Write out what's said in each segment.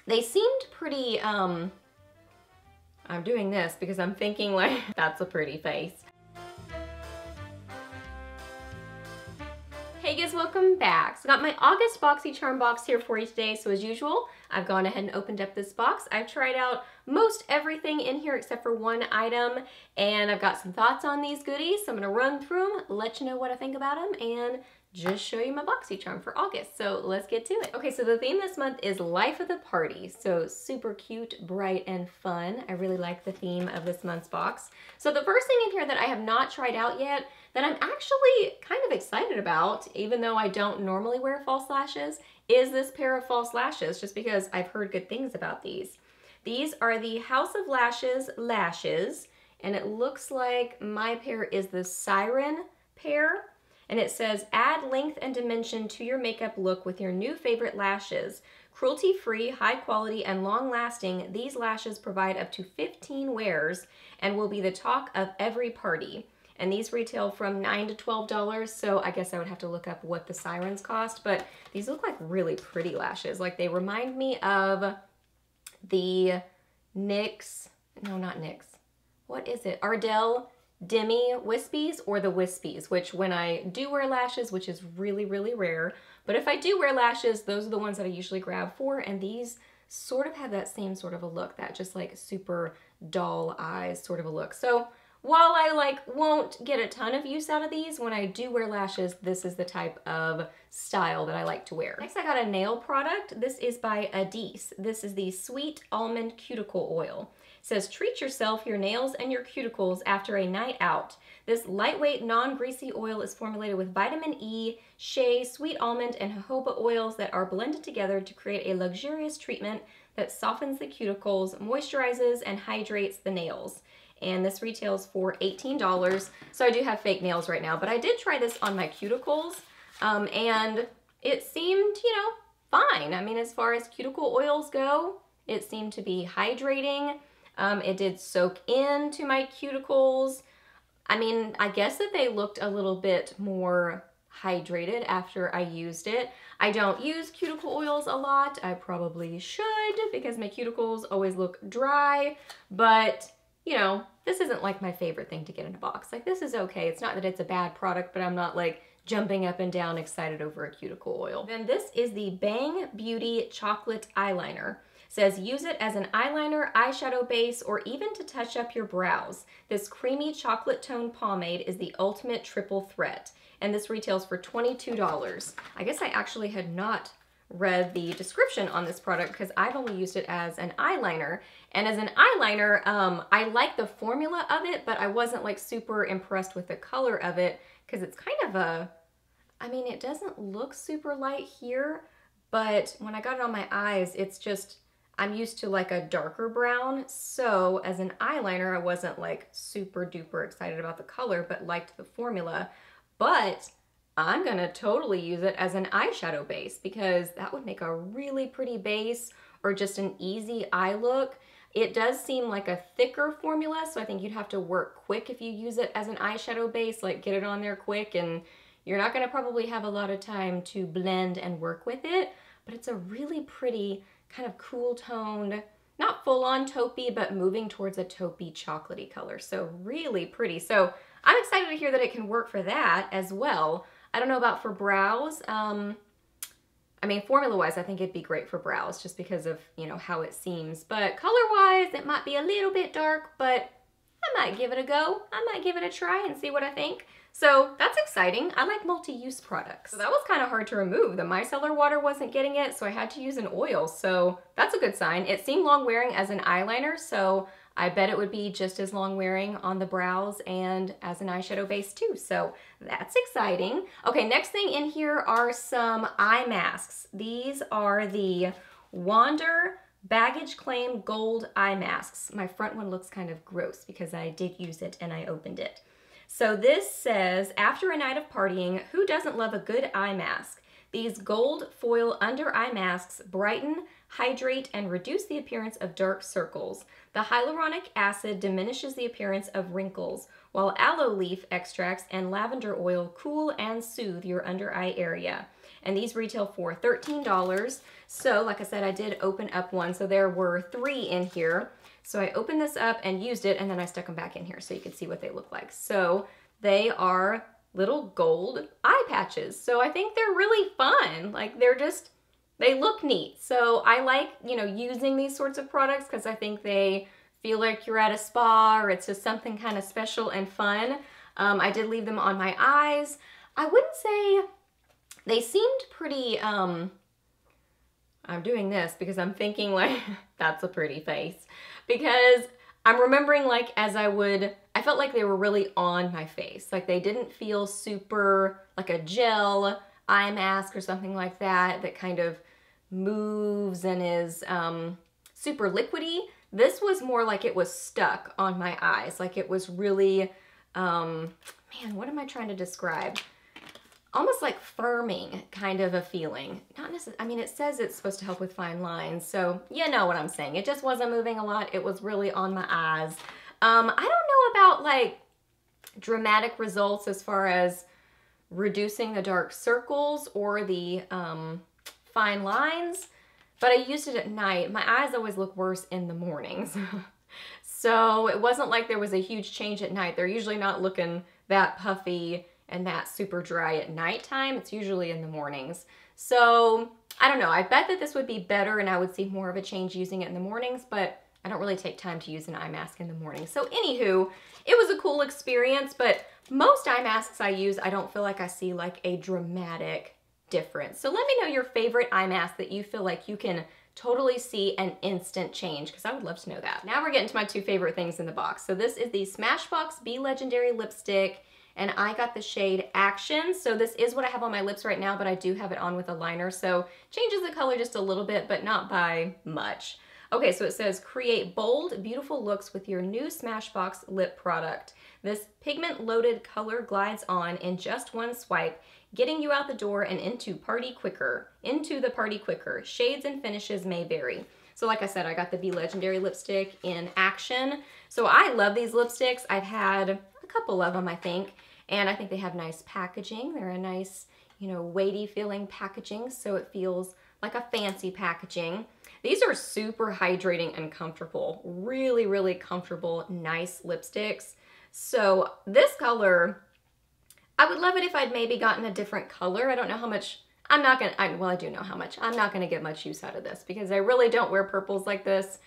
They seemed pretty, I'm doing this because I'm thinking like, that's a pretty face. Hey guys, welcome back. So I got my August Boxycharm box here for you today. So as usual, I've gone ahead and opened up this box. I've tried out most everything in here except for one item, and I've got some thoughts on these goodies. So I'm gonna run through them, let you know what I think about them, and just show you my Boxycharm for August. So let's get to it. Okay, so the theme this month is Life of the Party. So super cute, bright, and fun. I really like the theme of this month's box. So the first thing in here that I have not tried out yet that I'm actually kind of excited about, even though I don't normally wear false lashes, is this pair of false lashes, just because I've heard good things about these. These are the House of Lashes lashes, and it looks like my pair is the Siren pair. And it says, add length and dimension to your makeup look with your new favorite lashes. Cruelty-free, high quality, and long-lasting, these lashes provide up to 15 wears and will be the talk of every party. And these retail from $9 to $12, so I guess I would have to look up what the Sirens cost, but these look like really pretty lashes. Like, they remind me of the NYX, no, not NYX. What is it? Ardell Demi Wispies, or the Wispies, which when I do wear lashes, which is really, really rare, but if I do wear lashes, those are the ones that I usually grab for, and these sort of have that same sort of a look, that just like super doll eyes sort of a look. So while I won't get a ton of use out of these, when I do wear lashes, this is the type of style that I like to wear. Next, I got a nail product. This is by Adis. This is the Sweet Almond Cuticle Oil. It says, treat yourself, your nails, and your cuticles after a night out. This lightweight, non-greasy oil is formulated with vitamin E, shea, sweet almond, and jojoba oils that are blended together to create a luxurious treatment that softens the cuticles, moisturizes, and hydrates the nails. And this retails for $18. So I do have fake nails right now, but I did try this on my cuticles, and it seemed, you know, fine. I mean, as far as cuticle oils go, it seemed to be hydrating. It did soak into my cuticles. I mean, I guess that they looked a little bit more hydrated after I used it. I don't use cuticle oils a lot. I probably should, because my cuticles always look dry, but you know, this isn't like my favorite thing to get in a box. Like, this is okay. It's not that it's a bad product, but I'm not like jumping up and down excited over a cuticle oil. Then this is the Bang Beauty Chocolate Eyeliner. It says, use it as an eyeliner, eyeshadow base, or even to touch up your brows. This creamy chocolate tone pomade is the ultimate triple threat. And this retails for $22. I guess I actually had not read the description on this product because I've only used it as an eyeliner. And as an eyeliner, I like the formula of it, but I wasn't like super impressed with the color of it because it's kind of a, I mean, it doesn't look super light here, but when I got it on my eyes, it's just, I'm used to like a darker brown. So as an eyeliner, I wasn't like super duper excited about the color, but liked the formula. But I'm gonna totally use it as an eyeshadow base because that would make a really pretty base or just an easy eye look. It does seem like a thicker formula, so I think you'd have to work quick if you use it as an eyeshadow base, like get it on there quick, and you're not gonna probably have a lot of time to blend and work with it, but it's a really pretty kind of cool toned, not full on taupey, but moving towards a taupey chocolatey color. So really pretty. So I'm excited to hear that it can work for that as well. I don't know about for brows. I mean, formula-wise, I think it'd be great for brows just because of, you know, how it seems. But color-wise, it might be a little bit dark, but I might give it a go. I might give it a try and see what I think. So that's exciting. I like multi-use products. So that was kind of hard to remove. The micellar water wasn't getting it, so I had to use an oil. So that's a good sign. It seemed long wearing as an eyeliner, so I bet it would be just as long wearing on the brows and as an eyeshadow base too. So that's exciting. Okay, next thing in here are some eye masks. These are the Wander Baggage Claim Gold Eye Masks. My front one looks kind of gross because I did use it and I opened it. So this says, after a night of partying, who doesn't love a good eye mask? These gold foil under eye masks brighten, hydrate, and reduce the appearance of dark circles. The hyaluronic acid diminishes the appearance of wrinkles, while aloe leaf extracts and lavender oil cool and soothe your under eye area. and these retail for $13. So like I said, I did open up one, so there were 3 in here. So I opened this up and used it, and then I stuck them back in here so you can see what they look like. So they are little gold eye patches. So I think they're really fun. Like they look neat. So I like, you know, using these sorts of products because I think they feel like you're at a spa or it's just something kind of special and fun. I did leave them on my eyes. I wouldn't say they seemed pretty, I'm doing this because I'm thinking like, that's a pretty face. Because I'm remembering like I felt like they were really on my face. Like they didn't feel super like a gel eye mask or something like that that kind of moves and is super liquidy. This was more like it was stuck on my eyes. Like it was really, man, what am I trying to describe? Almost like firming kind of a feeling. Not necessarily, I mean, it says it's supposed to help with fine lines, so you know what I'm saying. It just wasn't moving a lot. It was really on my eyes. I don't know about like dramatic results as far as reducing the dark circles or the fine lines, but I used it at night. My eyes always look worse in the mornings. So it wasn't like there was a huge change at night. They're usually not looking that puffy and that super dry at nighttime. It's usually in the mornings. So I don't know. I bet that this would be better and I would see more of a change using it in the mornings, but I don't really take time to use an eye mask in the morning. So anywho, it was a cool experience, but most eye masks I use, I don't feel like I see like a dramatic difference. So let me know your favorite eye mask that you feel like you can totally see an instant change, because I would love to know that. Now we're getting to my 2 favorite things in the box. So this is the Smashbox Be Legendary lipstick, and I got the shade Action. So this is what I have on my lips right now, but I do have it on with a liner, so changes the color just a little bit, but not by much. Okay, so it says, create bold, beautiful looks with your new Smashbox lip product. This pigment-loaded color glides on in just one swipe, getting you out the door and into the party quicker. Shades and finishes may vary. So like I said, I got the Be Legendary lipstick in Action. So I love these lipsticks. I've had a couple of them, I think, and I think they have nice packaging. They're a nice, you know, weighty feeling packaging, so it feels like a fancy packaging. These are super hydrating and comfortable. Really, really comfortable, nice lipsticks. So this color, I would love it if I'd maybe gotten a different color. I don't know how much, well, I do know how much. I'm not gonna get much use out of this because I really don't wear purples like this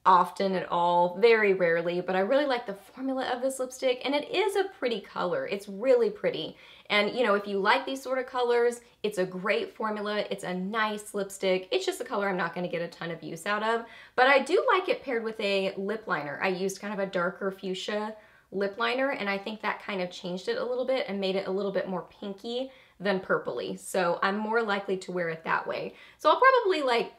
often at all, very rarely, but I really like the formula of this lipstick, and it is a pretty color. It's really pretty. And you know, if you like these sort of colors, it's a great formula. It's a nice lipstick. It's just a color I'm not going to get a ton of use out of, but I do like it paired with a lip liner. I used kind of a darker fuchsia lip liner, and I think that kind of changed it a little bit and made it a little bit more pinky than purpley. So I'm more likely to wear it that way. So I'll probably like,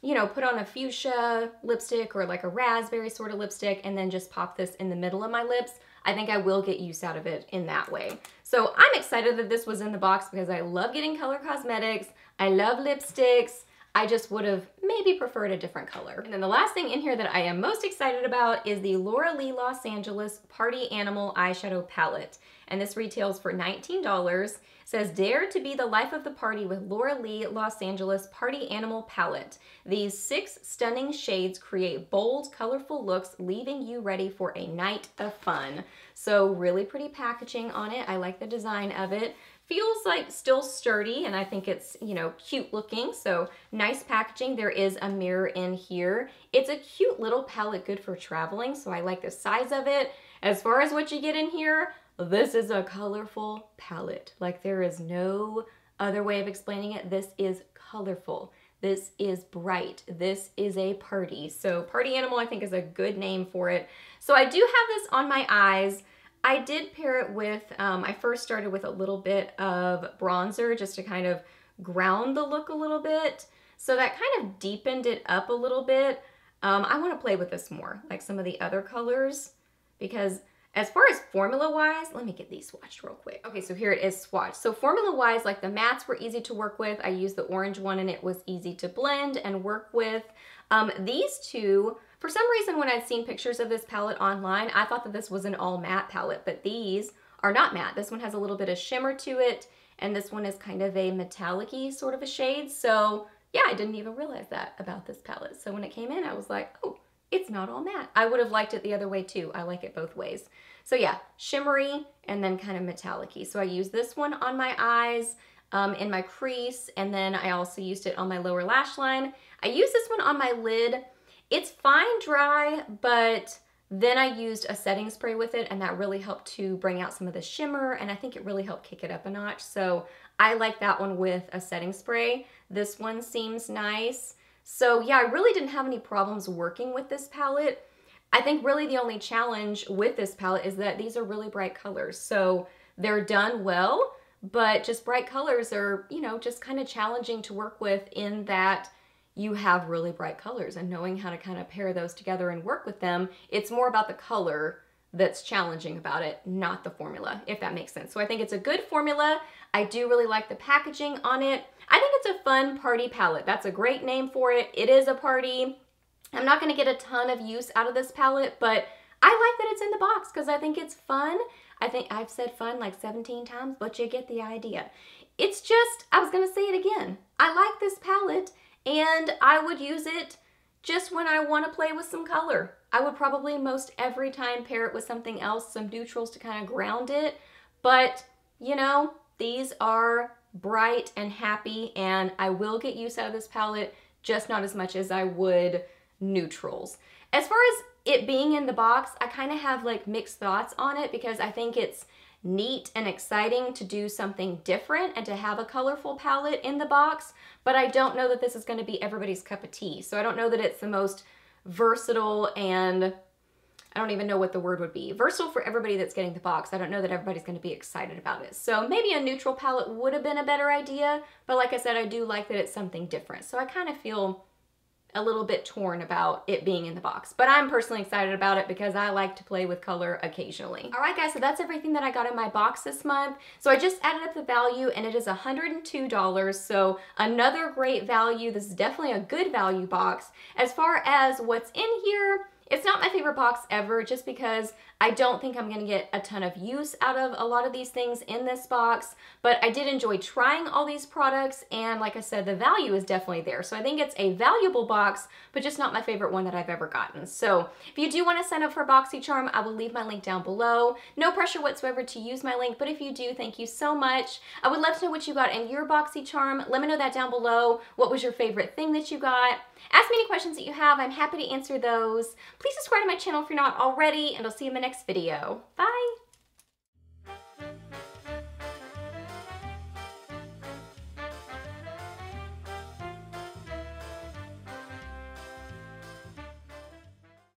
you know, put on a fuchsia lipstick or like a raspberry sort of lipstick and then just pop this in the middle of my lips. I think I will get use out of it in that way. So I'm excited that this was in the box because I love getting color cosmetics. I love lipsticks. I just would have maybe preferred a different color. And then the last thing in here that I am most excited about is the Laura Lee Los Angeles Party Animal Eyeshadow Palette. And this retails for $19. It says, dare to be the life of the party with Laura Lee Los Angeles Party Animal Palette. These 6 stunning shades create bold, colorful looks, leaving you ready for a night of fun. So really pretty packaging on it. I like the design of it. Feels like still sturdy, and I think it's, you know, cute looking. So nice packaging. There is a mirror in here. It's a cute little palette, good for traveling. So I like the size of it. As far as what you get in here, this is a colorful palette. Like there is no other way of explaining it. This is colorful. This is bright. This is a party. So Party Animal, I think, is a good name for it. So I do have this on my eyes. I did pair it with, I first started with a little bit of bronzer just to kind of ground the look a little bit. So that kind of deepened it up a little bit. I want to play with this more, like some of the other colors, because as far as formula-wise, let me get these swatched real quick. Okay, so here it is swatched. So formula-wise, like the mattes were easy to work with. I used the orange one and it was easy to blend and work with. These two, for some reason when I'd seen pictures of this palette online, I thought that this was an all matte palette, but these are not matte. This one has a little bit of shimmer to it, and this one is kind of a metallic-y sort of a shade. So yeah, I didn't even realize that about this palette. So when it came in, I was like, oh, it's not all matte. I would have liked it the other way too. I like it both ways. So yeah, shimmery and then kind of metallic-y. So I used this one on my eyes, in my crease, and then I also used it on my lower lash line. I used this one on my lid. It's fine dry, but then I used a setting spray with it, and that really helped to bring out some of the shimmer, and I think it really helped kick it up a notch. So I like that one with a setting spray. This one seems nice. So yeah, I really didn't have any problems working with this palette. I think really the only challenge with this palette is that these are really bright colors. So they're done well, but just bright colors are, you know, just kind of challenging to work with in that you have really bright colors, and knowing how to kind of pair those together and work with them. It's more about the color that's challenging about it, not the formula, if that makes sense. So I think it's a good formula. I do really like the packaging on it. I think it's a fun party palette. That's a great name for it. It is a party. I'm not gonna get a ton of use out of this palette, but I like that it's in the box because I think it's fun. I think I've said fun like 17 times, but you get the idea. It's just, I was gonna say it again. I like this palette, and I would use it just when I want to play with some color. I would probably most every time pair it with something else, some neutrals to kind of ground it. But, you know, these are bright and happy, and I will get use out of this palette, just not as much as I would neutrals. As far as it being in the box, I kind of have like mixed thoughts on it, because I think it's neat and exciting to do something different and to have a colorful palette in the box, but I don't know that this is going to be everybody's cup of tea. So I don't know that it's the most versatile, and I don't even know what the word would be. Versatile for everybody that's getting the box. I don't know that everybody's going to be excited about it. So maybe a neutral palette would have been a better idea, but like I said, I do like that it's something different. So I kind of feel a little bit torn about it being in the box, but I'm personally excited about it because I like to play with color occasionally. All right guys, so that's everything that I got in my box this month. So I just added up the value, and it is $102, so another great value. This is definitely a good value box. As far as what's in here, it's not my favorite box ever, just because I don't think I'm gonna get a ton of use out of a lot of these things in this box, but I did enjoy trying all these products, and like I said, the value is definitely there. So I think it's a valuable box, but just not my favorite one that I've ever gotten. So if you do wanna sign up for Boxycharm, I will leave my link down below. No pressure whatsoever to use my link, but if you do, thank you so much. I would love to know what you got in your Boxycharm. Let me know that down below. What was your favorite thing that you got? Ask me any questions that you have. I'm happy to answer those. Please subscribe to my channel if you're not already, and I'll see you in my next video. Bye!